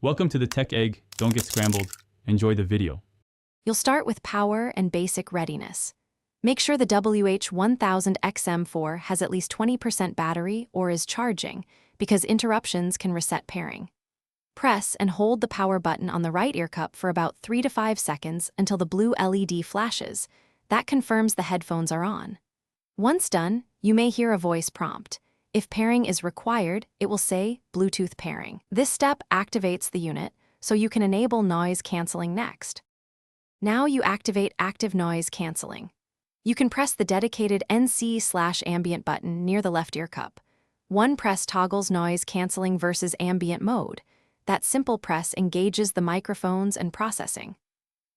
Welcome to the Tech Egg. Don't get scrambled. Enjoy the video. You'll start with power and basic readiness. Make sure the WH1000XM4 has at least 20% battery or is charging, because interruptions can reset pairing. Press and hold the power button on the right ear cup for about 3 to 5 seconds until the blue LED flashes. That confirms the headphones are on. Once done, you may hear a voice prompt. If pairing is required, it will say Bluetooth pairing. This step activates the unit, so you can enable noise canceling next. Now you activate active noise canceling. You can press the dedicated NC/ambient button near the left ear cup. One press toggles noise canceling versus ambient mode. That simple press engages the microphones and processing.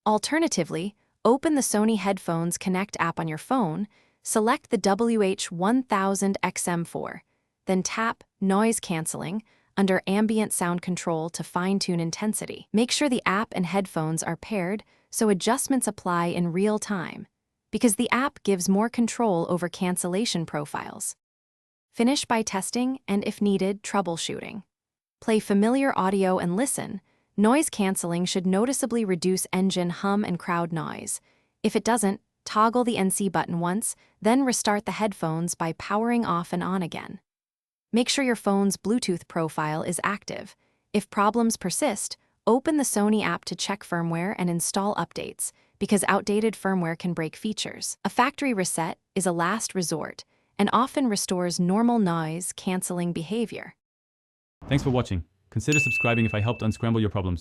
Alternatively, open the Sony Headphones Connect app on your phone, select the WH1000XM4, then tap Noise Cancelling under Ambient Sound Control to fine-tune intensity. Make sure the app and headphones are paired so adjustments apply in real time, because the app gives more control over cancellation profiles. Finish by testing and, if needed, troubleshooting. Play familiar audio and listen. Noise cancelling should noticeably reduce engine hum and crowd noise. If it doesn't, toggle the NC button once, then restart the headphones by powering off and on again. Make sure your phone's Bluetooth profile is active. If problems persist, open the Sony app to check firmware and install updates, because outdated firmware can break features. A factory reset is a last resort and often restores normal noise cancelling behavior. Thanks for watching. Consider subscribing if I helped unscramble your problems.